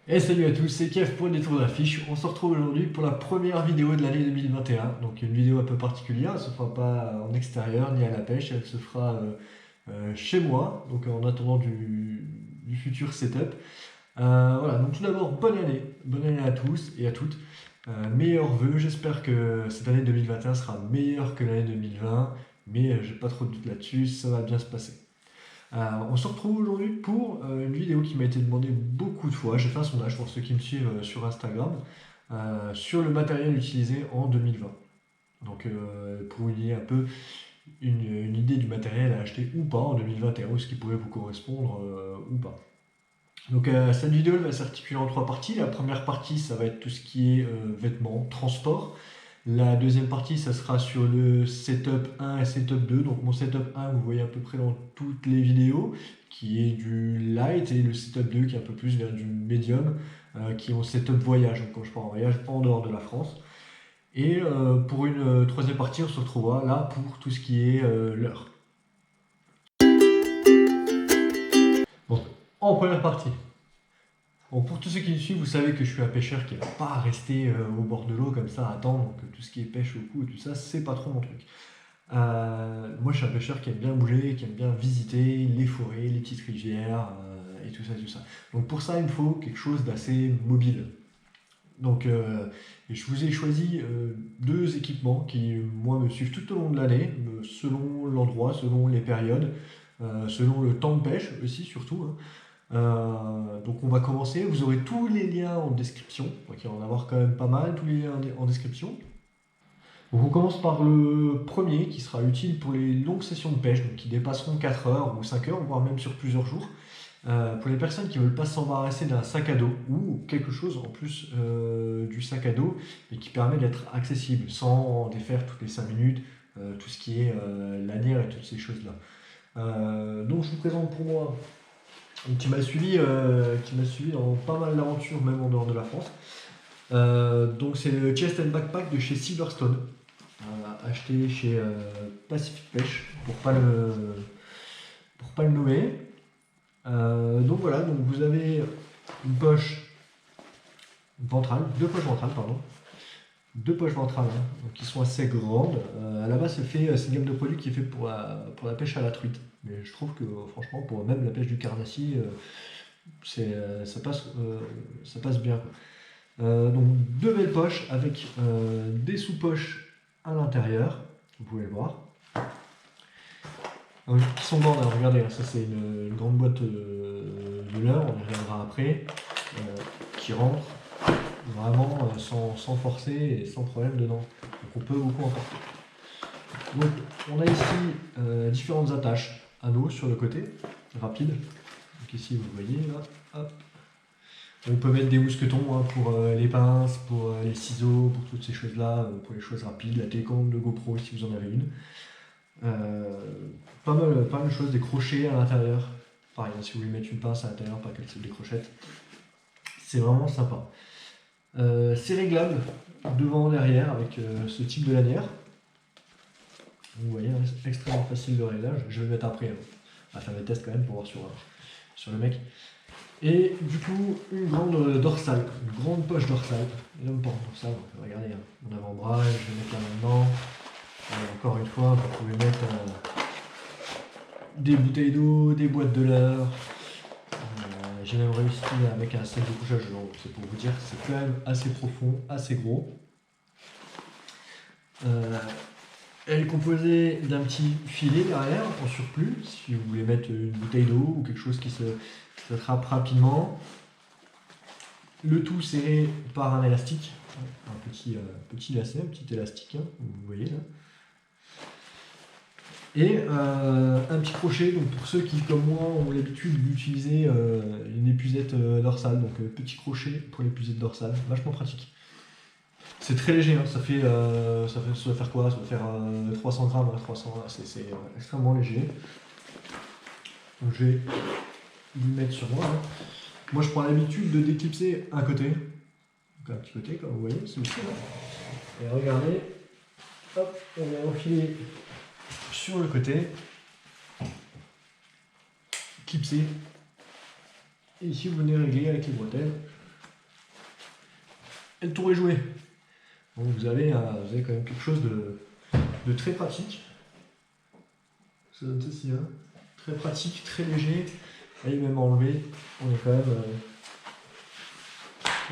Et salut à tous, c'est Kev pour le détour d'affiche. On se retrouve aujourd'hui pour la première vidéo de l'année 2021. Donc une vidéo un peu particulière, elle se fera pas en extérieur ni à la pêche, elle se fera chez moi, donc en attendant du futur setup. Voilà, donc tout d'abord, bonne année à tous et à toutes. Meilleurs vœux, j'espère que cette année 2021 sera meilleure que l'année 2020, mais j'ai pas trop de doute là-dessus, ça va bien se passer. On se retrouve aujourd'hui pour une vidéo qui m'a été demandée beaucoup de fois. J'ai fait un sondage pour ceux qui me suivent sur Instagram sur le matériel utilisé en 2020. Donc pour vous donner un peu une idée du matériel à acheter ou pas en 2021, ou ce qui pourrait vous correspondre ou pas. Donc cette vidéo elle va s'articuler en trois parties. La première partie, ça va être tout ce qui est vêtements, transport. La deuxième partie, ça sera sur le setup 1 et setup 2. Donc mon setup 1, vous voyez à peu près dans toutes les vidéos, qui est du light, et le setup 2 qui est un peu plus vers du medium, qui est mon setup voyage, donc quand je pars en voyage en dehors de la France. Et pour une troisième partie, on se retrouvera là pour tout ce qui est l'heure. Donc en première partie, bon, pour tous ceux qui me suivent, vous savez que je suis un pêcheur qui ne va pas rester au bord de l'eau comme ça à attendre. Donc tout ce qui est pêche au cou et tout ça, c'est pas trop mon truc. Moi, je suis un pêcheur qui aime bien bouger, qui aime bien visiter les forêts, les petites rivières et tout ça, tout ça. Donc pour ça, il me faut quelque chose d'assez mobile. Donc, je vous ai choisi deux équipements qui, moi, me suivent tout au long de l'année, selon l'endroit, selon les périodes, selon le temps de pêche aussi, surtout, hein. Donc on va commencer, vous aurez tous les liens en description, donc il va y en avoir quand même pas mal, tous les liens en description. Donc on commence par le premier qui sera utile pour les longues sessions de pêche, donc qui dépasseront 4 heures ou 5 heures, voire même sur plusieurs jours. Pour les personnes qui ne veulent pas s'embarrasser d'un sac à dos ou quelque chose en plus du sac à dos et qui permet d'être accessible sans défaire toutes les 5 minutes, tout ce qui est lanière et toutes ces choses-là. Donc je vous présente pour moi qui m'a suivi dans pas mal d'aventures, même en dehors de la France. Donc c'est le Chest and Backpack de chez Silverstone, acheté chez Pacific Pêche pour pas le nommer. Donc voilà, donc vous avez une poche ventrale, deux poches ventrales, pardon. Deux poches ventrales hein, donc qui sont assez grandes. À la base, c'est une gamme de produits qui est fait pour la pêche à la truite. Mais je trouve que franchement, pour même la pêche du carnassis, ça passe bien, quoi. Donc deux belles poches avec des sous-poches à l'intérieur, vous pouvez le voir. Donc, qui sont grandes, hein, regardez, hein, ça c'est une grande boîte de leurre, on y reviendra après, qui rentre vraiment sans forcer et sans problème dedans. Donc on peut beaucoup en porter. Donc on a ici différentes attaches anneaux sur le côté, rapides. Donc ici vous voyez là, hop. On peut mettre des mousquetons hein, pour les pinces, pour les ciseaux, pour toutes ces choses-là, pour les choses rapides, la télécommande de GoPro si vous en avez une. Pas mal de choses, des crochets à l'intérieur. Pareil, si vous voulez mettre une pince à l'intérieur, pas qu'elle se décrochette. C'est vraiment sympa. C'est réglable devant, derrière, avec ce type de lanière. Vous voyez, hein, c'est extrêmement facile de réglage. Je vais le mettre après. On va faire des tests quand même pour voir sur le mec. Et du coup, une grande dorsale, une grande poche dorsale. Et là, on porte dorsale, donc regardez, hein, mon avant-bras, je vais mettre là maintenant. Encore une fois, vous pouvez mettre des bouteilles d'eau, des boîtes de leurre. J'ai même réussi avec un sac de couchage, c'est pour vous dire que c'est quand même assez profond, assez gros. Elle est composée d'un petit filet derrière en surplus, si vous voulez mettre une bouteille d'eau ou quelque chose qui s'attrape rapidement. Le tout serré par un élastique, un petit lacet, un petit élastique, hein, vous voyez là. Et un petit crochet, donc pour ceux qui, comme moi, ont l'habitude d'utiliser une épuisette dorsale, donc petit crochet pour l'épuisette dorsale, vachement pratique. C'est très léger, hein, ça doit faire quoi? Ça doit faire 300 grammes, hein, 300, c'est extrêmement léger. Donc je vais lui mettre sur moi. Hein. Moi je prends l'habitude de déclipser un côté, donc un petit côté comme vous voyez, celui-ci là. Et regardez, hop, on va enfiler sur le côté, clipser, et ici vous venez régler avec les bretelles, et le tour est joué. Donc vous avez quand même quelque chose de très pratique. Ça donne ceci, hein. Très pratique, très léger. Et même enlevé, on est quand même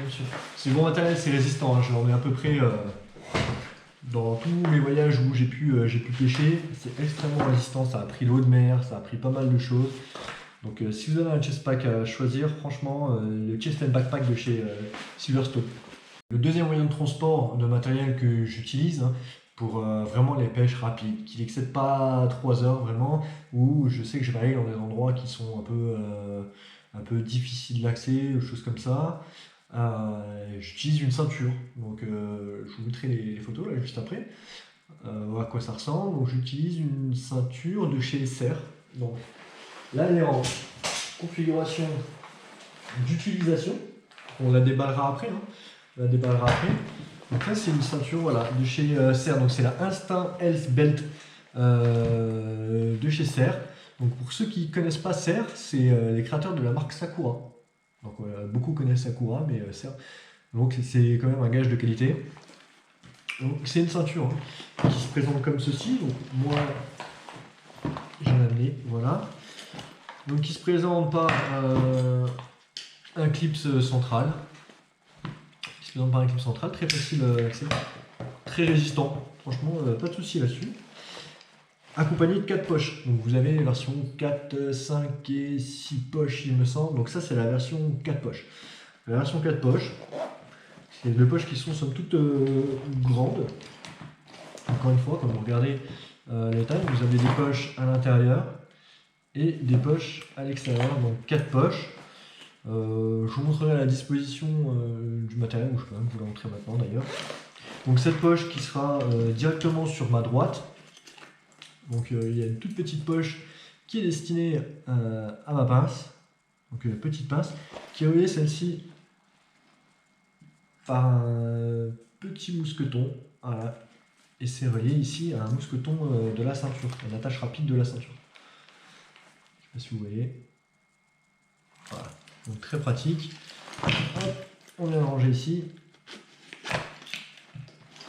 sûr. C'est bon matériel, c'est résistant. Hein. Je l'en ai à peu près dans tous mes voyages où j'ai pu pêcher. C'est extrêmement résistant. Ça a pris l'eau de mer, ça a pris pas mal de choses. Donc si vous avez un chest pack à choisir, franchement, le chest and backpack de chez Silverstone. Le deuxième moyen de transport de matériel que j'utilise pour vraiment les pêches rapides, qui n'excèdent pas 3 heures vraiment, où je sais que je vais aller dans des endroits qui sont un peu difficiles d'accès, choses comme ça. J'utilise une ceinture, donc je vous mettrai les photos là juste après, à quoi ça ressemble. Donc j'utilise une ceinture de chez Serre. Donc là elle est en configuration d'utilisation, on la déballera après. Donc là c'est une ceinture voilà, de chez Serre, donc c'est la Instinct Health Belt de chez Serre. Donc pour ceux qui ne connaissent pas Serre, c'est les créateurs de la marque Sakura. Donc beaucoup connaissent Sakura, mais Serre. Donc c'est quand même un gage de qualité. Donc c'est une ceinture qui se présente comme ceci. Donc moi j'en ai amené, voilà. Donc qui se présente par un clip central. Très facile d'accès, très résistant, franchement pas de souci là-dessus. Accompagné de 4 poches, donc vous avez les versions 4, 5 et 6 poches il me semble, donc ça c'est la version 4 poches. La version 4 poches, c'est deux poches qui sont somme toute grandes. Encore une fois, quand vous regardez les tailles, vous avez des poches à l'intérieur et des poches à l'extérieur, donc 4 poches. Je vous montrerai la disposition du matériel, ou je peux même vous la montrer maintenant d'ailleurs. Donc cette poche qui sera directement sur ma droite. Donc il y a une toute petite poche qui est destinée à ma pince. Donc petite pince, qui est reliée celle-ci par un petit mousqueton. Voilà. Et c'est relié ici à un mousqueton de la ceinture, une attache rapide de la ceinture. Je ne sais pas si vous voyez. Voilà. Donc très pratique. Hop, on vient ranger ici.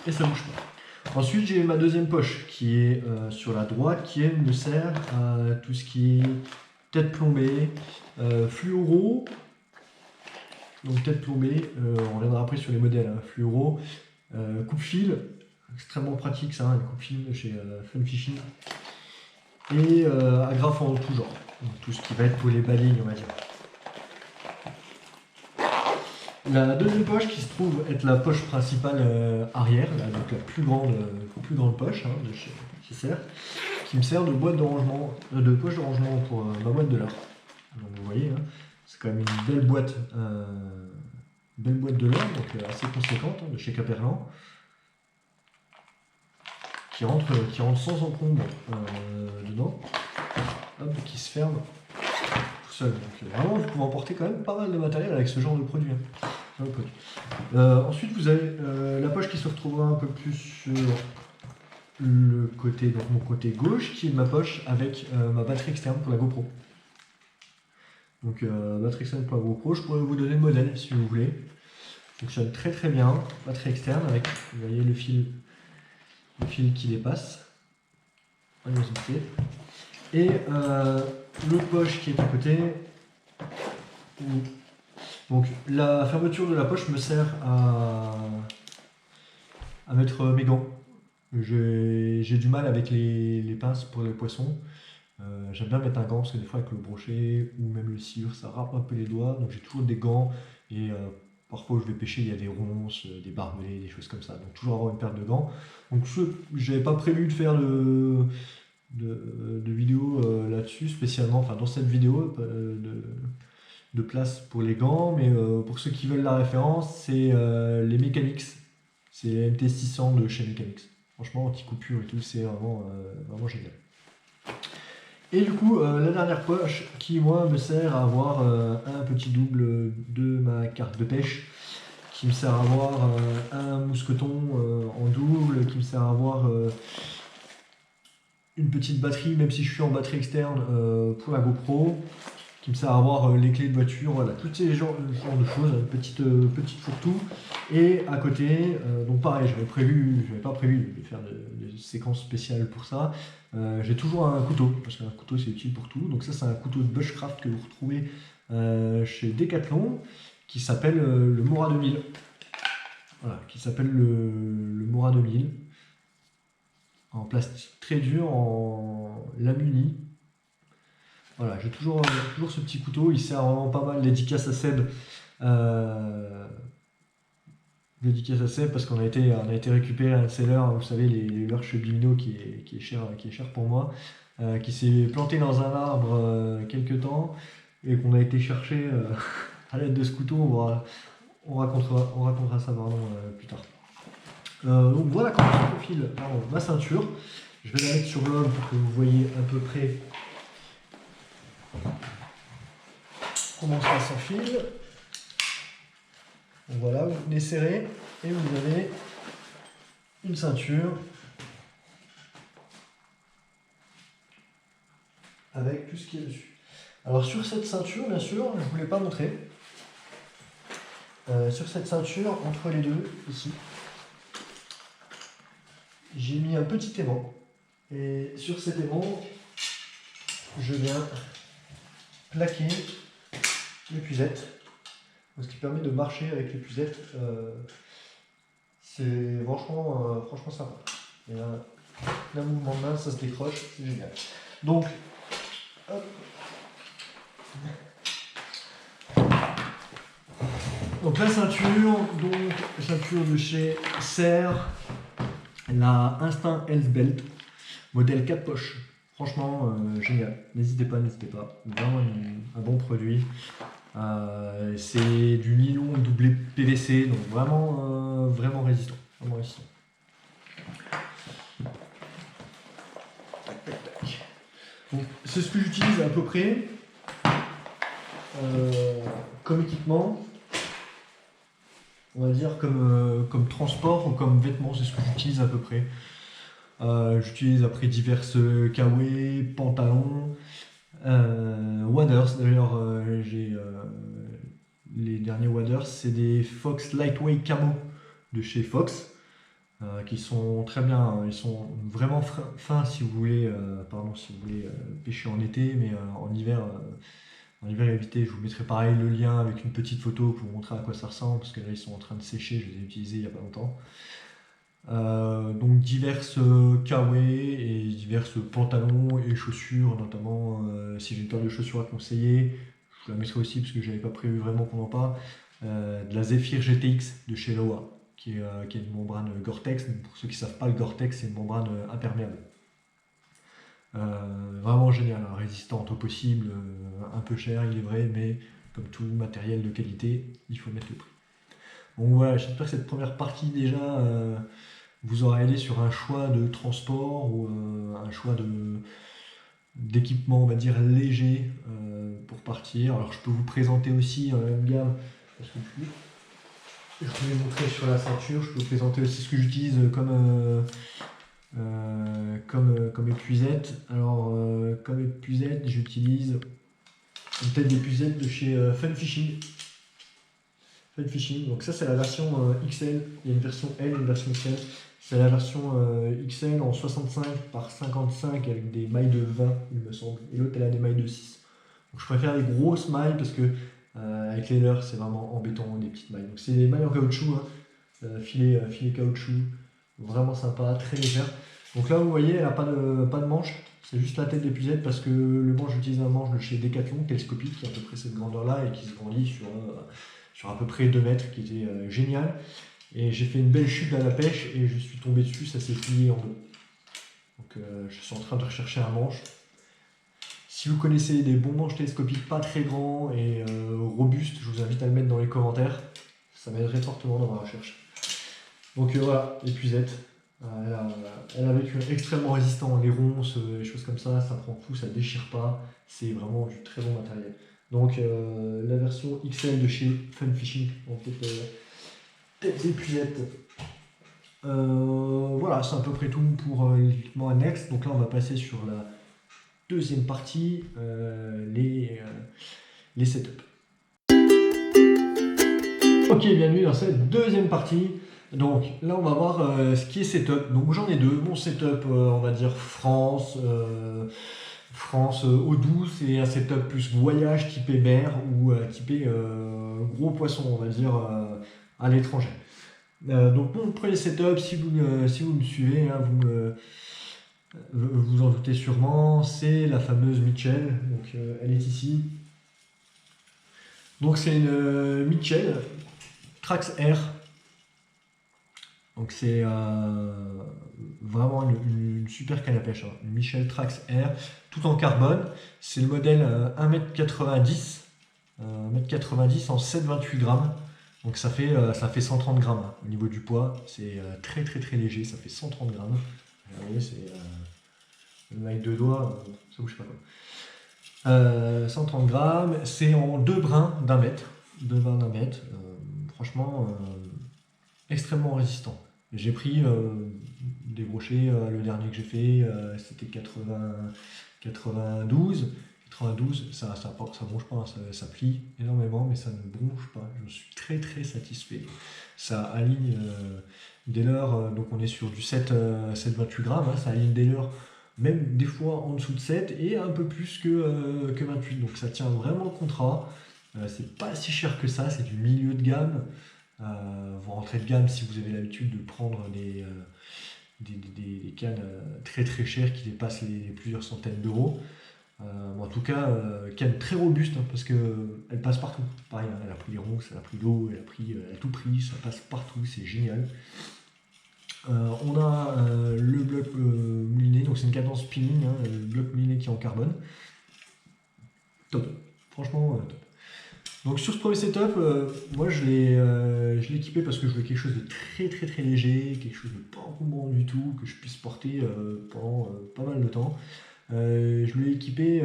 Et ça ne bouge pas. Ensuite, j'ai ma deuxième poche qui est sur la droite, qui elle me sert à tout ce qui est tête plombée, fluoro. Donc tête plombée, on reviendra après sur les modèles, hein, fluoro, coupe-fil, extrêmement pratique ça, un coupe-fil de chez Fun Fishing. Et agrafe en tout genre, donc tout ce qui va être pour les balayes, on va dire. La deuxième poche qui se trouve être la poche principale arrière, là, donc la plus grande poche de chez Serre, qui me sert de boîte de rangement, de poche de rangement pour ma boîte de leurre. Donc vous voyez, hein, c'est quand même une belle boîte de leurre, donc assez conséquente, de chez Caperlan, qui rentre sans encombre dedans, hop, qui se ferme tout seul. Donc vraiment, vous pouvez emporter quand même pas mal de matériel avec ce genre de produit. Ensuite, vous avez la poche qui se retrouvera un peu plus sur le côté, donc mon côté gauche, qui est ma poche avec ma batterie externe pour la GoPro. Donc batterie externe pour la GoPro, je pourrais vous donner le modèle si vous voulez. Fonctionne très très bien, batterie externe avec, vous voyez le fil qui dépasse. Et l'autre poche qui est à côté. Donc la fermeture de la poche me sert à mettre mes gants. J'ai du mal avec les pinces pour les poissons. J'aime bien mettre un gant parce que des fois avec le brochet ou même le sciure ça râpe un peu les doigts. Donc j'ai toujours des gants et parfois où je vais pêcher il y a des ronces, des barbelés, des choses comme ça. Donc toujours avoir une paire de gants. Donc je n'avais pas prévu de faire de vidéo là-dessus spécialement, enfin dans cette vidéo de place pour les gants, mais pour ceux qui veulent la référence, c'est les Mechanics, c'est les MT600 de chez Mechanics. Franchement, anti-coupure et tout, c'est vraiment génial. Et du coup, la dernière poche qui, moi, me sert à avoir un petit double de ma carte de pêche, qui me sert à avoir un mousqueton en double, qui me sert à avoir une petite batterie, même si je suis en batterie externe pour la GoPro, qui me sert à avoir les clés de voiture, voilà, tous ces genres de choses, petite fourre-tout. Et à côté, donc pareil, j'avais pas prévu de faire des séquences spéciales pour ça. J'ai toujours un couteau, parce qu'un couteau c'est utile pour tout. Donc ça c'est un couteau de bushcraft que vous retrouvez chez Decathlon, qui s'appelle le Mora 2000. Voilà, qui s'appelle le Mora 2000. En plastique très dur, en lamuni. Voilà, j'ai toujours ce petit couteau, il sert vraiment pas mal. Dédicace à Seb. Dédicace à Seb parce qu'on a été récupérer un seller, vous savez, les leurres chez Bimino qui est cher pour moi, qui s'est planté dans un arbre quelques temps et qu'on a été chercher à l'aide de ce couteau. On racontera ça plus tard. Donc voilà comment se profile ma ceinture. Je vais la mettre sur l'homme pour que vous voyez à peu près comment ça s'enfile. Donc voilà, vous venez serrer et vous avez une ceinture avec tout ce qui est dessus. Alors sur cette ceinture, bien sûr, je ne vous l'ai pas montré. Sur cette ceinture, entre les deux, ici, j'ai mis un petit aimant. Et sur cet aimant, je viens plaquer l'épuisette. Ce qui permet de marcher avec l'épuisette. C'est franchement sympa. Il y a un mouvement de main, ça se décroche, c'est génial. Donc, hop. Donc la ceinture de chez Serre, la Instinct Health Belt, modèle 4 poches. Franchement, génial. N'hésitez pas. Vraiment un bon produit. C'est du nylon doublé PVC, donc vraiment résistant. C'est ce que j'utilise à peu près comme équipement, on va dire comme transport ou comme vêtements, c'est ce que j'utilise à peu près. J'utilise après diverses kawaii, pantalons, waders. D'ailleurs, j'ai les derniers waders, c'est des Fox Lightweight Camo de chez Fox, qui sont très bien. Ils sont vraiment fins si vous voulez, pêcher en été, mais en hiver, évitez. Je vous mettrai pareil le lien avec une petite photo pour vous montrer à quoi ça ressemble, parce que là ils sont en train de sécher. Je les ai utilisés il n'y a pas longtemps. Donc diverses kawaii et diverses pantalons et chaussures, notamment si j'ai une paire de chaussures à conseiller, je vous la mettrai aussi parce que j'avais pas prévu vraiment qu'on en parle, de la Zephyr GTX de chez Loa, qui est une membrane Gore-Tex. Pour ceux qui ne savent pas, le Gore-Tex c'est une membrane imperméable. Vraiment génial, résistante au possible, un peu cher il est vrai, mais comme tout matériel de qualité, il faut mettre le prix. Donc voilà, j'espère que cette première partie déjà vous aura aidé sur un choix de transport ou un choix d'équipement, on va dire, léger pour partir. Alors je peux vous présenter aussi dans la même gamme, parce que je peux vous montrer sur la ceinture, je peux vous présenter aussi ce que j'utilise comme épuisette. Alors comme épuisette, j'utilise une tête d'épuisette de chez Fun Fishing. Donc ça c'est la version XL, il y a une version L et une version XL. C'est la version XL en 65 par 55 avec des mailles de 20 il me semble, et l'autre elle a des mailles de 6. Donc je préfère les grosses mailles parce que avec les leurres c'est vraiment embêtant des petites mailles. Donc c'est des mailles en caoutchouc, filet caoutchouc, vraiment sympa, très légère. Donc là vous voyez elle n'a pas de manche, c'est juste la tête d'épuisette parce que le manche, j'utilise un manche de chez Decathlon télescopique qui a à peu près cette grandeur là et qui se grandit sur à peu près 2 mètres, qui était génial. Et j'ai fait une belle chute à la pêche et je suis tombé dessus, ça s'est plié en deux. Donc je suis en train de rechercher un manche. Si vous connaissez des bons manches télescopiques pas très grands et robustes, je vous invite à le mettre dans les commentaires. Ça m'aiderait fortement dans ma recherche. Donc voilà, épuisette. Elle a vécu extrêmement résistant, les ronces, les choses comme ça prend coup, ça déchire pas. C'est vraiment du très bon matériel. Donc la version XL de chez Fun Fishing, en fait, tête d'épuisette. Voilà, c'est à peu près tout pour l'équipement annexe. Donc là, on va passer sur la deuxième partie, les setups. Ok, bienvenue dans cette deuxième partie. Donc là on va voir ce qui est setup. Donc j'en ai deux. Mon setup, on va dire France eau douce, et un setup plus voyage typé mer ou typé gros poisson, on va dire, à l'étranger. Donc mon premier setup, si vous me suivez, hein, vous en doutez sûrement, c'est la fameuse Mitchell. Donc elle est ici. Donc c'est une Mitchell Trax Air. Donc c'est vraiment une super canne à pêche, hein. Une Mitchell Trax Air, tout en carbone. C'est le modèle 1m90, 1m90 en 7,28 grammes. Donc ça fait 130 grammes, hein. Au niveau du poids, c'est très léger, ça fait 130 grammes. Vous voyez, c'est avec deux doigts, ça bouge pas quoi. 130 grammes, c'est en deux brins d'1 mètre. Franchement, extrêmement résistant. J'ai pris des brochets, le dernier que j'ai fait, c'était 92, ça bronche pas, hein, ça plie énormément, mais ça ne bronche pas. Je suis très satisfait. Ça aligne des leurres, donc on est sur du 7,28 grammes, hein, ça aligne des leurres même des fois en dessous de 7 et un peu plus que 28. Donc ça tient vraiment le contrat. C'est pas si cher que ça, c'est du milieu de gamme. Vous rentrez de gamme si vous avez l'habitude de prendre des cannes très chères qui dépassent les plusieurs centaines d'euros. En tout cas, canne très robuste, hein, parce qu'elle passe partout. Pareil, hein, elle a pris les ronces, elle a pris l'eau, elle a tout pris, ça passe partout, c'est génial. On a le bloc mouliné, donc c'est une cadence spinning, hein, le bloc mouliné qui est en carbone. Top, franchement top. Donc sur ce premier setup, moi je l'ai équipé parce que je voulais quelque chose de très léger, quelque chose de pas encombrant du tout, que je puisse porter pendant pas mal de temps. Je l'ai équipé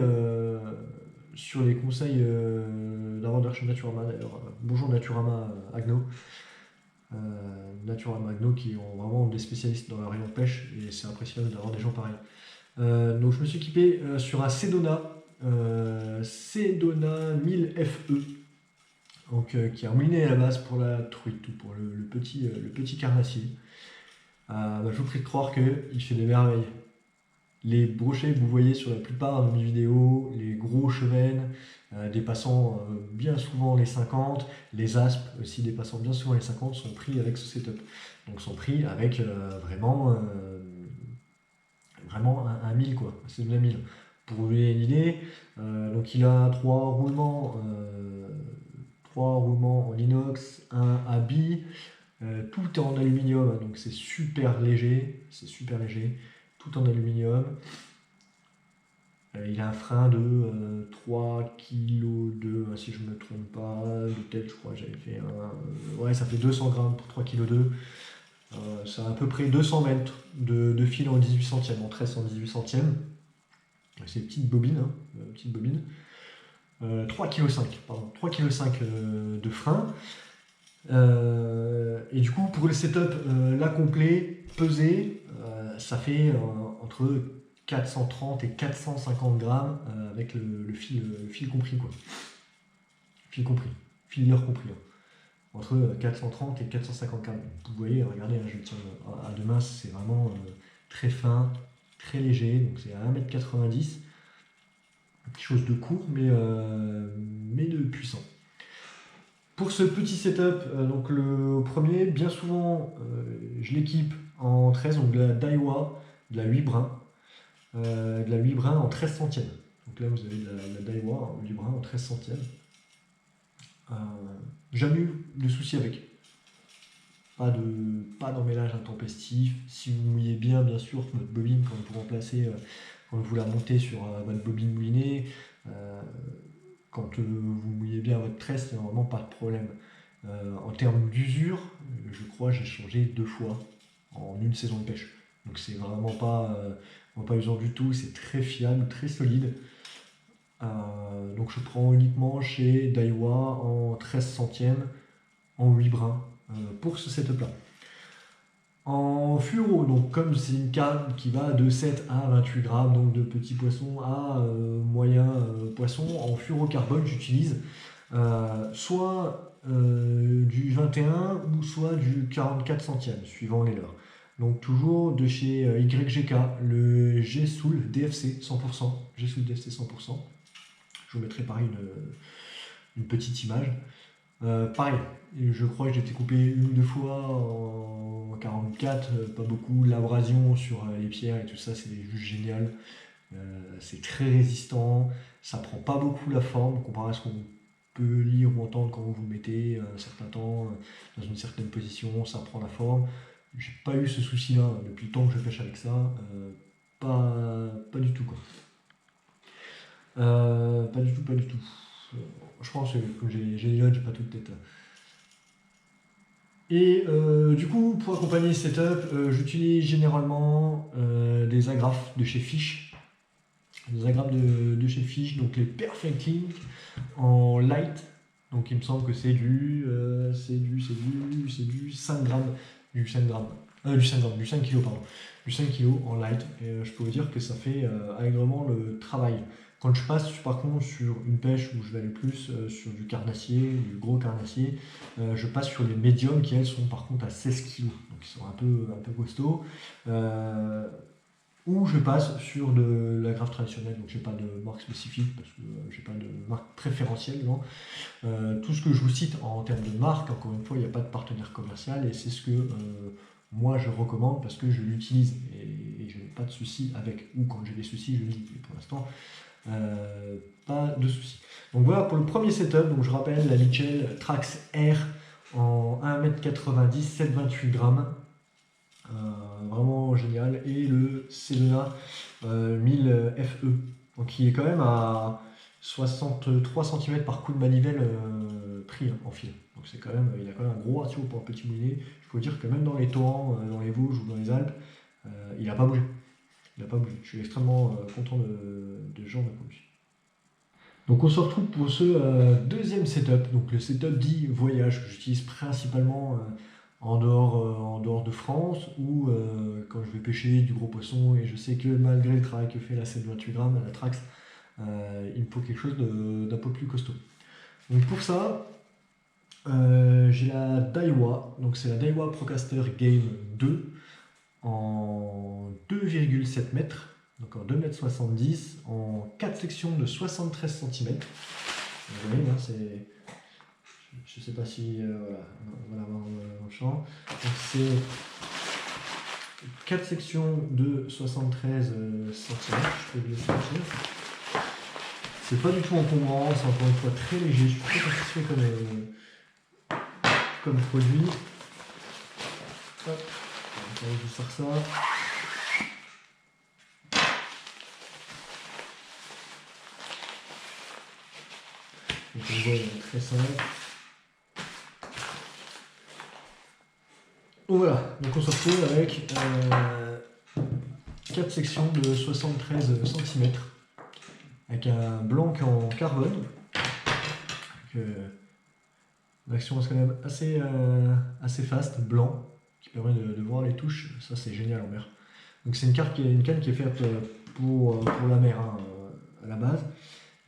sur les conseils d'un vendeur chez Naturama d'ailleurs. Bonjour Naturama Agno. Naturama Agno qui ont vraiment des spécialistes dans leur rayon de pêche et c'est impressionnant d'avoir des gens pareils. Donc je me suis équipé sur un Sedona 1000 FE. Donc, qui est un moulinet à la base pour la truite ou pour le petit carnassier. Je vous prie de croire qu'il fait des merveilles. Les brochets que vous voyez sur la plupart de mes vidéos, les gros chevennes dépassant bien souvent les 50, les aspes aussi dépassant bien souvent les 50 sont pris avec ce setup. Donc sont pris avec vraiment un 1000 quoi, c'est de la 1000. Pour vous donner une idée, donc il a 3 roulements en inox, un à billes, tout est en aluminium, donc c'est super léger, tout en aluminium. Il a un frein de 3,2 kg, si je ne me trompe pas, de tête je crois j'avais fait un... ouais, ça fait 200 grammes pour 3,2 kg. C'est à peu près 200 mètres de fil en 18 centièmes, en 13 en 18 centièmes. C'est une petite bobine, hein, 3,5 kg de frein. Et du coup, pour le setup là complet, pesé, ça fait entre 430 et 450 grammes avec le fil compris, quoi. Filière compris. Hein. Entre 430 et 450 grammes. Vous voyez, regardez, hein, je le tiens à deux mains, c'est vraiment très fin, très léger, donc c'est à 1m90. Quelque chose de court mais de puissant. Pour ce petit setup, donc le premier, bien souvent je l'équipe en 13, donc de la Daiwa, de la 8 brins, en 13 centièmes. Donc là vous avez de la Daiwa en 8 brins en 13 centièmes. Jamais eu de souci avec. Pas d'emmêlage intempestif. Si vous mouillez bien sûr votre bobine quand vous remplacez, quand vous la montez sur votre bobine moulinée, quand vous mouillez bien votre tresse, il n'y a vraiment pas de problème. En termes d'usure, je crois j'ai changé 2 fois en une saison de pêche. Donc c'est vraiment pas usant du tout, c'est très fiable, très solide. Donc je prends uniquement chez Daiwa en 13 centièmes, en 8 brins, pour ce setup là. En fluoro, donc comme c'est une canne qui va de 7 à 28 grammes, donc de petits poissons à moyens poissons, en fluorocarbone, j'utilise soit du 21 ou soit du 44 centièmes, suivant les leurs. Donc toujours de chez YGK, le G-Soul DFC 100%. G-Soul DFC 100%. Je vous mettrai pareil une petite image. Pareil, je crois que j'ai été coupé une ou deux fois en 44, pas beaucoup. L'abrasion sur les pierres et tout ça, c'est juste génial. C'est très résistant, ça prend pas beaucoup la forme comparé à ce qu'on peut lire ou entendre quand vous le mettez un certain temps dans une certaine position, ça prend la forme. J'ai pas eu ce souci-là depuis le temps que je pêche avec ça, pas du tout quoi. Pas du tout, pas du tout. Je pense que comme j'ai les notes, j'ai pas toute tête. Et du coup, pour accompagner ce setup, j'utilise généralement des agrafes de chez Fish. Des agrafes de chez Fish, donc les Perfect Link en light. Donc il me semble que c'est du 5 grammes. Du 5 grammes. Du 5 grammes, du 5 kg, pardon. Du 5 kg en light. Et je peux vous dire que ça fait allègrement le travail. Quand je passe par contre sur une pêche où je vais aller plus sur du carnassier, du gros carnassier, je passe sur les médiums qui elles sont par contre à 16 kg, donc ils sont un peu costauds. Ou je passe sur de la graffe traditionnelle, donc j'ai pas de marque spécifique parce que j'ai pas de marque préférentielle. Non. Tout ce que je vous cite en termes de marque, encore une fois, il n'y a pas de partenaire commercial et c'est ce que moi je recommande parce que je l'utilise et je n'ai pas de soucis avec. Ou quand j'ai des soucis, je le dis. Mais pour l'instant, pas de soucis. Donc voilà pour le premier setup. Donc je rappelle la Mitchell Trax R en 1,90 m, 7,28 grammes. Vraiment génial. Et le Sedona 1000 FE, donc qui est quand même à 63 cm par coup de manivelle pris en fil. Donc c'est quand même, il a quand même un gros ratio pour un petit moulinet. Il faut dire que même dans les torrents, dans les Vosges ou dans les Alpes, il n'a pas bougé. Il n'a pas bougé. Je suis extrêmement content de ce genre de produit. Donc on se retrouve pour ce deuxième setup, donc le setup dit voyage que j'utilise principalement en dehors de France ou quand je vais pêcher du gros poisson et je sais que malgré le travail que fait la 7,28 grammes à la Trax, il me faut quelque chose d'un peu plus costaud. Donc pour ça, j'ai la Daiwa, donc c'est la Daiwa Procaster Game 2 en 2,7 mètres, donc en 2,70 m, en 4 sections de 73 cm. Vous voyez, hein, c'est... Je ne sais pas si voilà, on va l'avoir dans le champ. Donc c'est 4 sections de 73 cm. Je peux le sortir. C'est pas du tout encombrant, c'est encore une fois très léger. Je suis très satisfait comme produit. Hop, je sors ça. Donc on voit, il est très simple. Voilà, donc on se retrouve avec 4 sections de 73 cm avec un blanc en carbone. L'action reste quand même assez fast, blanc, qui permet de voir les touches. Ça c'est génial en mer. Donc c'est une canne qui est faite pour la mer hein, à la base.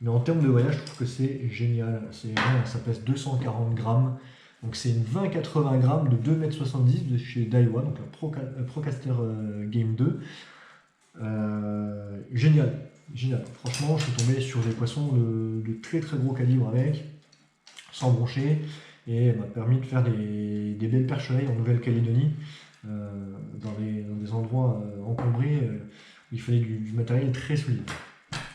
Mais en termes de voyage, je trouve que c'est génial. Ça pèse 240 grammes. Donc c'est une 20-80 grammes de 2,70 m de chez Daiwa, donc la Procaster Game 2. Génial. Franchement, je suis tombé sur des poissons de très très gros calibre avec, sans broncher, et m'a permis de faire des belles percheries en Nouvelle-Calédonie, dans des endroits encombrés où il fallait du matériel très solide.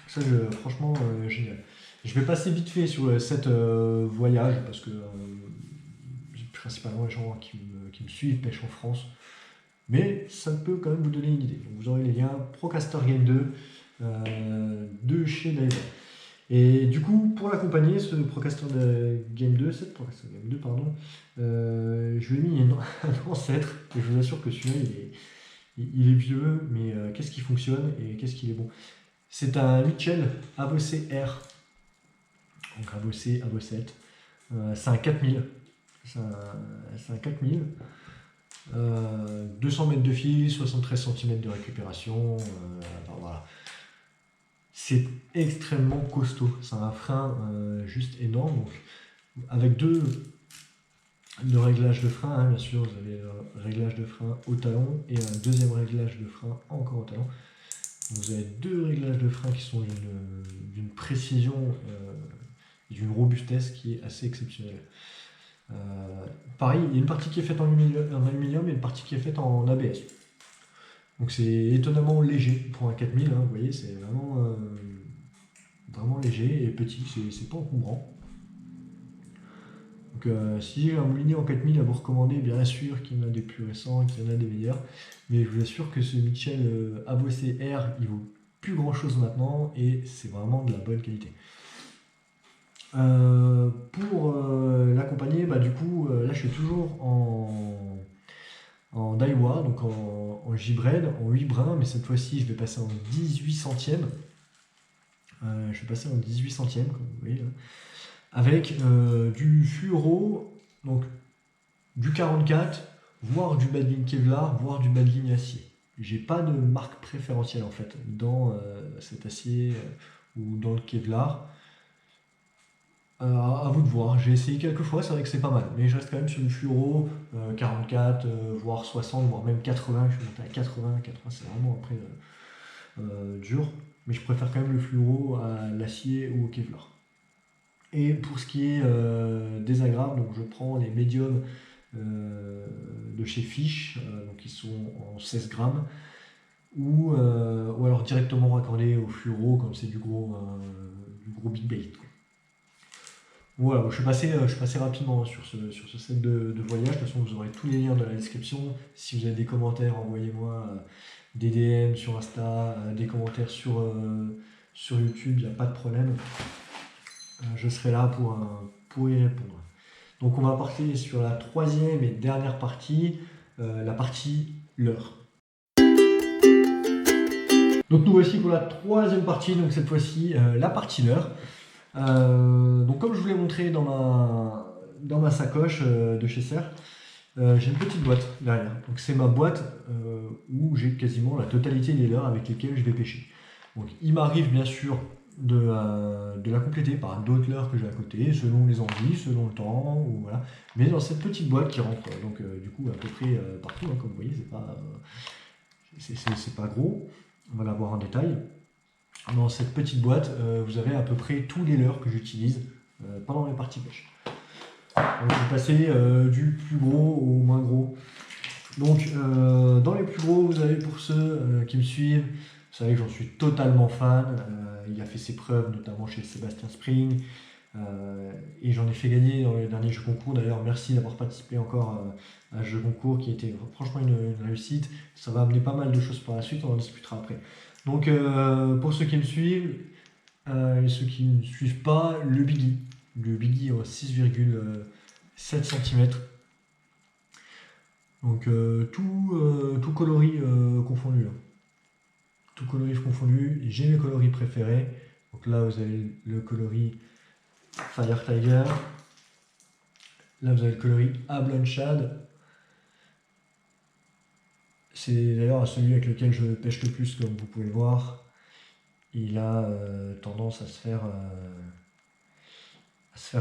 Ça, franchement, génial. Je vais passer vite fait sur cette voyage parce que principalement les gens qui me suivent pêchent en France, mais ça peut quand même vous donner une idée. Donc vous aurez les liens Procaster Game 2 de chez Daiwa. Et du coup, pour l'accompagner, ce Procaster Game 2, cette Procaster Game 2, pardon, je lui ai mis un ancêtre, et je vous assure que celui-là, il est vieux, mais qu'est-ce qui fonctionne et qu'est-ce qui est bon. C'est un Mitchell ABC R, donc ABC, AB7, c'est un 4000. C'est un 4000. 200 mètres de fil, 73 cm de récupération. Enfin, voilà. C'est extrêmement costaud. C'est un frein juste énorme. Donc, avec deux réglages de frein, hein, bien sûr, vous avez un réglage de frein au talon et un deuxième réglage de frein encore au talon. Vous avez deux réglages de frein qui sont d'une précision et d'une robustesse qui est assez exceptionnelle. Pareil, il y a une partie qui est faite en aluminium et une partie qui est faite en ABS. Donc c'est étonnamment léger pour un 4000, hein, vous voyez, c'est vraiment léger et petit, c'est pas encombrant. Donc si j'ai un moulinier en 4000 à vous recommander, bien sûr qu'il y en a des plus récents, qu'il y en a des meilleurs, mais je vous assure que ce Mitchell ABOC R, il vaut plus grand chose maintenant et c'est vraiment de la bonne qualité. Pour l'accompagner, du coup, là je suis toujours en Daiwa, donc en J-Braid, en 8 brins, mais cette fois-ci je vais passer en 18 centièmes. Je vais passer en 18 centièmes, comme vous voyez là, avec du fluoro, donc du 44, voire du Badling Kevlar, voire du Badling acier. J'ai pas de marque préférentielle en fait dans cet acier ou dans le Kevlar. À vous de voir, j'ai essayé quelques fois, c'est vrai que c'est pas mal, mais je reste quand même sur du fluoro 44, voire 60, voire même 80. Je suis monté à 80, c'est vraiment après dur, mais je préfère quand même le fluoro à l'acier ou au Kevlar. Et pour ce qui est des agrafes, donc je prends les médiums de chez Fish, donc ils sont en 16 grammes, ou alors directement raccordés au fluoro, comme c'est du gros big bait. Voilà, je suis passé rapidement sur ce set de voyage. De toute façon, vous aurez tous les liens dans la description. Si vous avez des commentaires, envoyez-moi des DM sur Insta, des commentaires sur YouTube, il n'y a pas de problème. Je serai là pour y répondre. Donc on va partir sur la troisième et dernière partie, la partie leurre. Donc nous voici pour la troisième partie, donc cette fois-ci la partie leurre. Donc comme je vous l'ai montré dans ma sacoche de chez Serre, j'ai une petite boîte derrière. Donc c'est ma boîte où j'ai quasiment la totalité des leurres avec lesquelles je vais pêcher. Donc il m'arrive bien sûr de la compléter par d'autres leurres que j'ai à côté, selon les envies, selon le temps, ou voilà. Mais dans cette petite boîte qui rentre donc du coup à peu près partout, hein, comme vous voyez, c'est pas gros. On va la voir en détail. Dans cette petite boîte, vous avez à peu près tous les leurres que j'utilise pendant les parties pêche. Donc, je vais passer du plus gros au moins gros. Donc, dans les plus gros, vous avez pour ceux qui me suivent, vous savez que j'en suis totalement fan. Il a fait ses preuves, notamment chez Sébastien Spring. Et j'en ai fait gagner dans le dernier jeu concours. D'ailleurs, merci d'avoir participé encore à ce jeu concours qui était franchement une réussite. Ça va amener pas mal de choses par la suite, on en discutera après. Donc, pour ceux qui me suivent et ceux qui ne suivent pas, le Biggie en 6,7 cm. Donc, tout coloris confondu. Hein. Tout coloris confondu. J'ai mes coloris préférés. Donc là, vous avez le coloris Fire Tiger. Là, vous avez le coloris Ablon Shad. C'est d'ailleurs celui avec lequel je pêche le plus, comme vous pouvez le voir. Il a tendance à se faire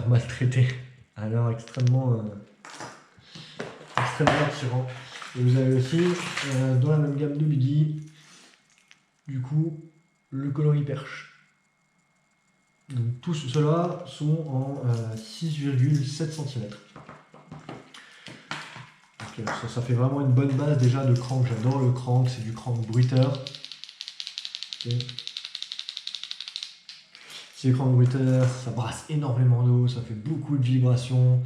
maltraiter. Alors extrêmement attirant. Et vous avez aussi dans la même gamme de Biggie, du coup, le coloris perche. Donc tous ceux-là sont en 6,7 cm. Ça fait vraiment une bonne base déjà de crank. J'adore le crank, c'est du crank bruiteur. Okay. C'est du crank bruiteur, ça brasse énormément d'eau, ça fait beaucoup de vibrations,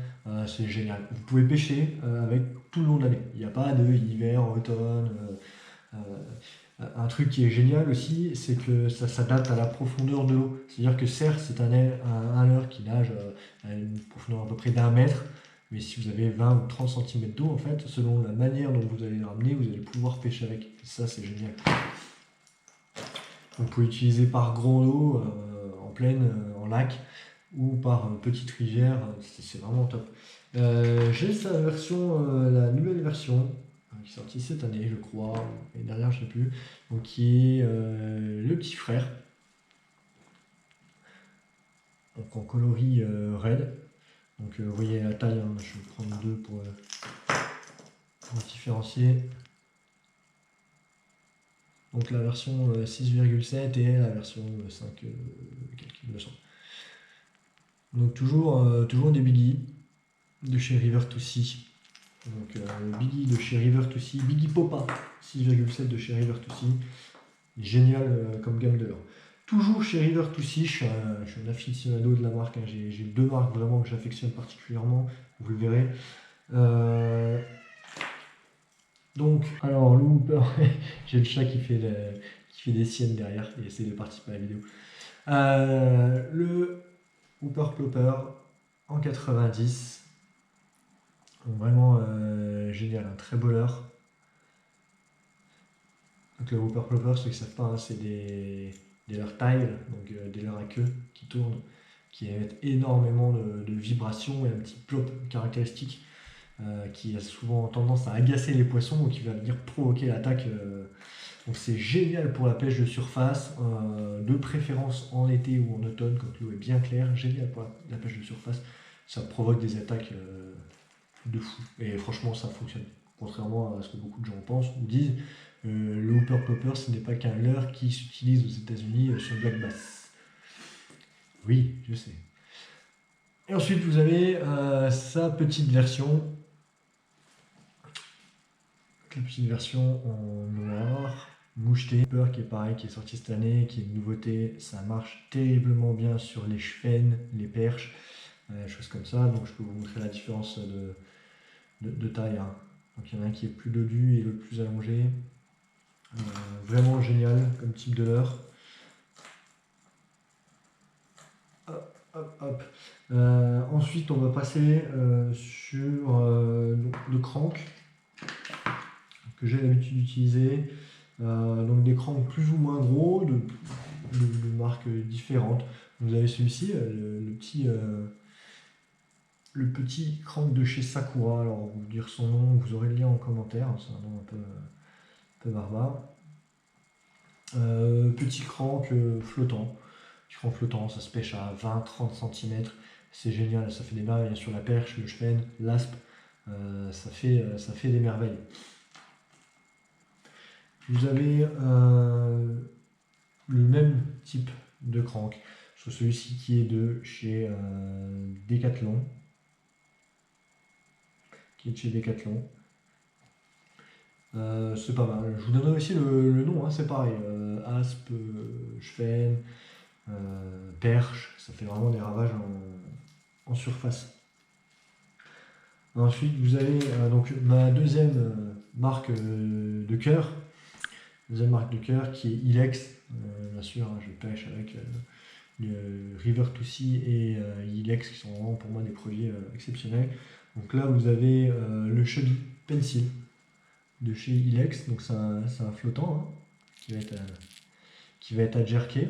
c'est génial. Vous pouvez pêcher avec tout le long de l'année. Il n'y a pas de hiver, automne. Un truc qui est génial aussi, c'est que ça s'adapte à la profondeur de l'eau. C'est-à-dire que certes, c'est un leurre qui nage à une profondeur à peu près d'1 mètre. Mais si vous avez 20 ou 30 cm d'eau, en fait, selon la manière dont vous allez le ramener, vous allez pouvoir pêcher avec. Et ça, c'est génial. Vous pouvez utiliser par grand eau, en plaine, en lac, ou par petite rivière. C'est vraiment top. J'ai sa version, la nouvelle version. qui est sorti cette année, je crois, et derrière, je sais plus, donc qui est le petit frère, donc en coloris red. Donc vous voyez la taille, hein, je vais prendre deux pour différencier. Donc la version 6,7 et la version 5 200. Donc toujours des Biggie de chez River2Sea. Donc Biggie de chez River2Sea, Biggie Popa 6,7 de chez River2Sea. Génial comme gamme de l'or. Toujours chez River2Sea, je suis un aficionado de la marque, hein. J'ai deux marques vraiment que j'affectionne particulièrement, vous le verrez. Donc, alors le Whooper, j'ai le chat qui fait des siennes derrière et essaie de participer à la vidéo. Le Whooper Plopper en 90, donc vraiment génial, un très beau leurre. Donc le Whooper Plopper, ceux qui ne savent pas, hein, c'est des leurres taille, donc des leurres à queue qui tournent, qui émettent énormément de vibrations et un petit plop caractéristique. Qui a souvent tendance à agacer les poissons ou qui va venir provoquer l'attaque. Donc c'est génial pour la pêche de surface, de préférence en été ou en automne quand l'eau est bien claire. Génial pour la pêche de surface, ça provoque des attaques de fou. Et franchement, ça fonctionne. Contrairement à ce que beaucoup de gens pensent ou disent, le Whooper Plopper, ce n'est pas qu'un leurre qui s'utilise aux États-Unis sur Black Bass. Oui, je sais. Et ensuite, vous avez sa petite version. La petite version en noir, moucheté, qui est pareil, qui est sorti cette année, qui est une nouveauté. Ça marche terriblement bien sur les chevesnes, les perches, choses comme ça. Donc je peux vous montrer la différence de taille, hein. Donc il y en a un qui est plus dodu et l'autre plus allongé. Vraiment génial comme type de leurre. Hop, hop, hop. Ensuite, on va passer sur le crank que j'ai l'habitude d'utiliser. Donc des cranks plus ou moins gros, de marques différentes. Vous avez celui-ci, le petit crank de chez Sakura. Alors, vous dire son nom, vous aurez le lien en commentaire. C'est un nom un peu barbare. Petit crank flottant. Petit crank flottant, ça se pêche à 20-30 cm. C'est génial, ça fait des merveilles sur la perche, le chevenne, l'aspe. Ça fait des merveilles. Vous avez le même type de crank sur celui-ci qui est de chez Decathlon. C'est pas mal. Je vous donnerai aussi le nom, hein, c'est pareil. Aspe, chevenne, perche, ça fait vraiment des ravages en surface. Ensuite, vous avez donc ma deuxième marque de cœur. Deuxième marque de cœur qui est Ilex. Bien sûr, hein, je pêche avec le River2Sea et Ilex qui sont vraiment pour moi des produits exceptionnels. Donc là, vous avez le Chubby Pencil de chez Ilex. Donc c'est un flottant, hein, qui va être à jerker,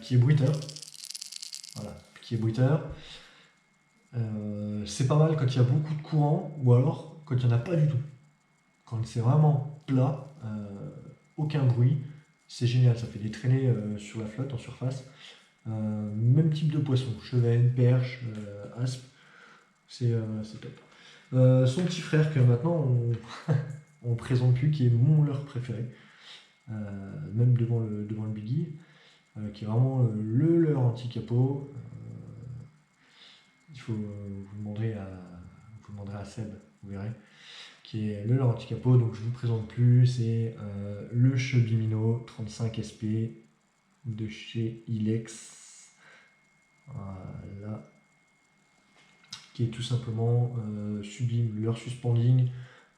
qui est bruiteur. Voilà, qui est bruiteur. C'est pas mal quand il y a beaucoup de courant ou alors quand il n'y en a pas du tout. Quand c'est vraiment plat, aucun bruit, c'est génial, ça fait des traînées sur la flotte en surface. Même type de poisson, chevenne, perche, aspe, c'est top. Son petit frère que maintenant on ne présente plus, qui est mon leurre préféré, même devant le Biggie, qui est vraiment le leurre anti-capot. Vous demanderez à Seb, vous verrez, qui est le leurre anti-capot. Donc je ne vous présente plus, c'est le Chubby Minnow 35 SP de chez Ilex. Voilà. Qui est tout simplement sublime, leurre suspending,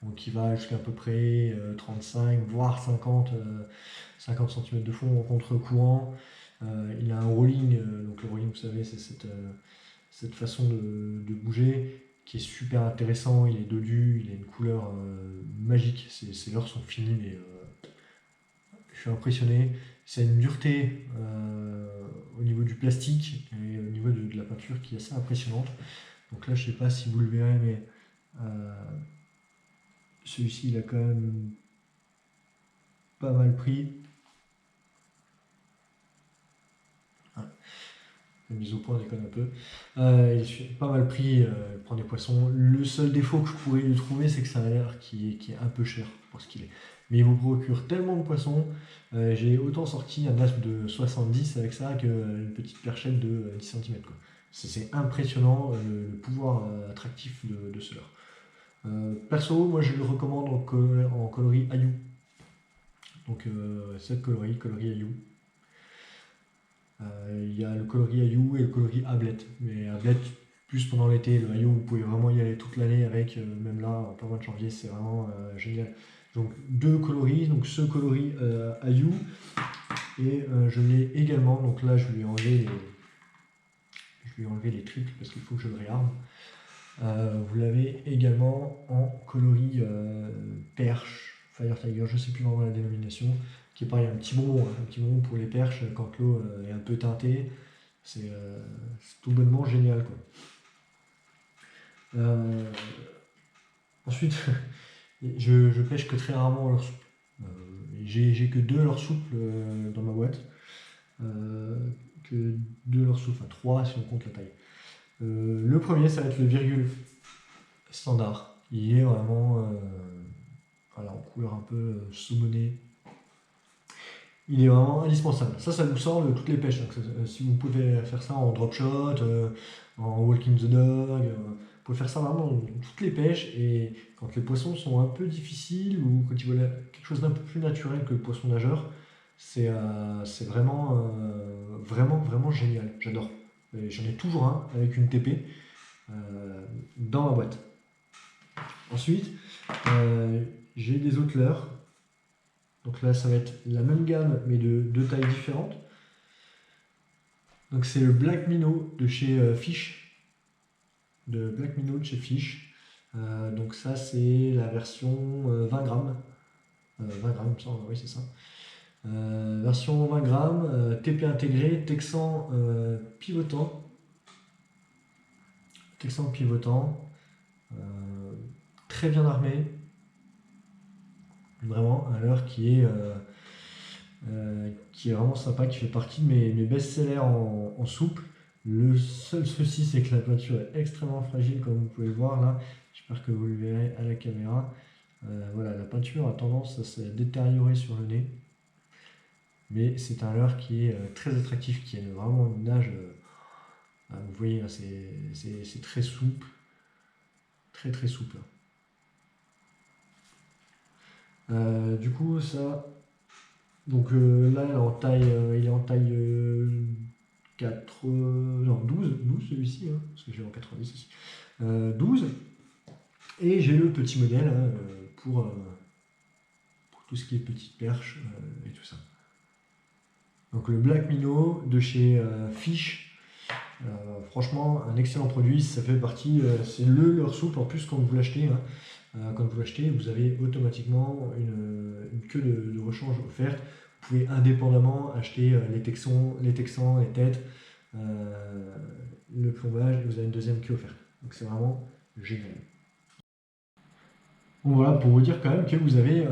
donc qui va jusqu'à peu près 35 voire 50 cm de fond en contre-courant. Il a un rolling, donc le rolling, vous savez, c'est cette façon de bouger qui est super intéressant. Il est dodu, il a une couleur magique. Ces leurres sont finis, mais je suis impressionné. C'est une dureté au niveau du plastique et au niveau de la peinture qui est assez impressionnante. Donc là, je sais pas si vous le verrez, mais Celui-ci, il a quand même pas mal pris. La mise au point déconne un peu. Il est pas mal pris, il prend des poissons. Le seul défaut que je pourrais lui trouver, c'est que ça a l'air qui est un peu cher pour ce qu'il est. Mais il vous procure tellement de poissons. J'ai autant sorti un aspe de 70 avec ça qu'une petite perchette de 10 cm. C'est impressionnant le pouvoir attractif de ce leurre. Perso, moi je le recommande en coloris Ayou. Donc cette coloris Ayou. Il y a le coloris Ayou et le coloris Ablette. Mais Ablette, plus pendant l'été. Le Ayou, vous pouvez vraiment y aller toute l'année avec, même là, en plein mois de janvier, c'est vraiment génial. Donc deux coloris, donc ce coloris Ayou, et je l'ai également, donc là je lui ai enlevé les triples parce qu'il faut que je le réarme. Vous l'avez également en coloris perche, Fire Tiger, je ne sais plus vraiment la dénomination, qui est pareil, un petit bonbon pour les perches quand l'eau est un peu teintée. C'est tout bonnement génial, quoi. Ensuite, je pêche que très rarement leur souple. J'ai que 2 leur souple dans ma boîte. Que 2 leur souple, enfin 3 si on compte la taille. Le premier, ça va être le virgule standard. Il est vraiment voilà, en couleur un peu saumonée. Il est vraiment indispensable. Ça vous sort de toutes les pêches. Donc, si vous pouvez faire ça en drop shot, en walking the dog, vous pouvez faire ça vraiment dans toutes les pêches. Et quand les poissons sont un peu difficiles ou quand ils veulent quelque chose d'un peu plus naturel que le poisson nageur, c'est vraiment, vraiment génial. J'adore. J'en ai toujours un avec une TP dans ma boîte. Ensuite, j'ai des autres leurres. Donc là, ça va être la même gamme, mais de 2 tailles différentes. Donc c'est le Black Minnow de chez Fish. Donc ça, c'est la version 20 grammes. 20 grammes, il me semble, oui, c'est ça. Version 20 grammes, TP intégré, Texan pivotant. Très bien armé. Vraiment un leurre qui est vraiment sympa, qui fait partie de mes best-sellers en souple. Le seul souci, c'est que la peinture est extrêmement fragile, comme vous pouvez le voir là. J'espère que vous le verrez à la caméra. Voilà, la peinture a tendance à se détériorer sur le nez. Mais c'est un leurre qui est très attractif, qui a vraiment une nage. Vous voyez, hein, c'est très souple. Très souple. Du coup, ça. Donc là, il est en taille 4, non, 12 celui-ci, hein, parce que j'ai en 90 aussi. 12. Et j'ai le petit modèle hein, pour tout ce qui est petite perche et tout ça. Donc le Black Minnow de chez Fish. Franchement, un excellent produit. Ça fait partie, c'est le leurre souple. En plus, quand vous l'achetez, vous avez automatiquement une queue de rechange offerte. Vous pouvez indépendamment acheter les texans, les têtes, le plombage, et vous avez une deuxième queue offerte. Donc c'est vraiment génial. Bon voilà, pour vous dire quand même que vous avez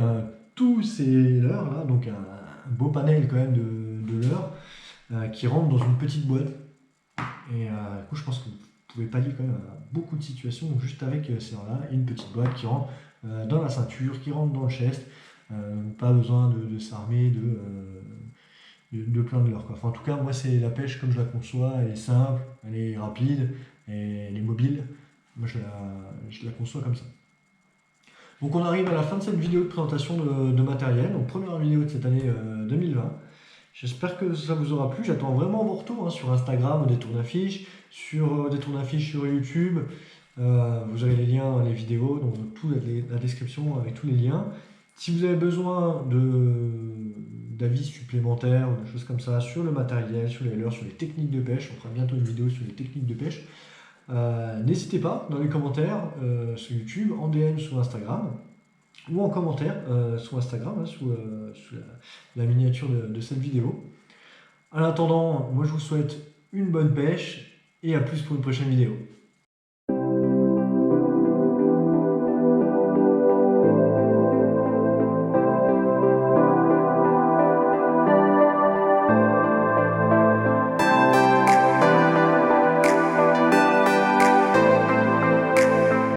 tous ces leurres là, donc un beau panel quand même de leurres qui rentrent dans une petite boîte. Et du coup, je pense que vous pouvez pallier quand même à beaucoup de situations juste avec ces leurres-là, une petite boîte qui rentre dans la ceinture, qui rentre dans le chest. Pas besoin de s'armer de plein de leurres. Enfin, en tout cas, moi, c'est la pêche comme je la conçois. Elle est simple, elle est rapide, et elle est mobile. Moi, je la conçois comme ça. Donc, on arrive à la fin de cette vidéo de présentation de matériel. Donc, première vidéo de cette année 2020. J'espère que ça vous aura plu. J'attends vraiment vos retours sur Instagram ou des tours d'affiches, sur YouTube. Vous avez les liens dans les vidéos, donc tout la description avec tous les liens. Si vous avez besoin d'avis supplémentaires ou des choses comme ça sur le matériel, sur les leurres, sur les techniques de pêche, on fera bientôt une vidéo sur les techniques de pêche, n'hésitez pas dans les commentaires sur YouTube, en DM sur Instagram, ou en commentaire sur Instagram, hein, sous la miniature de cette vidéo. En attendant, moi je vous souhaite une bonne pêche et à plus pour une prochaine vidéo.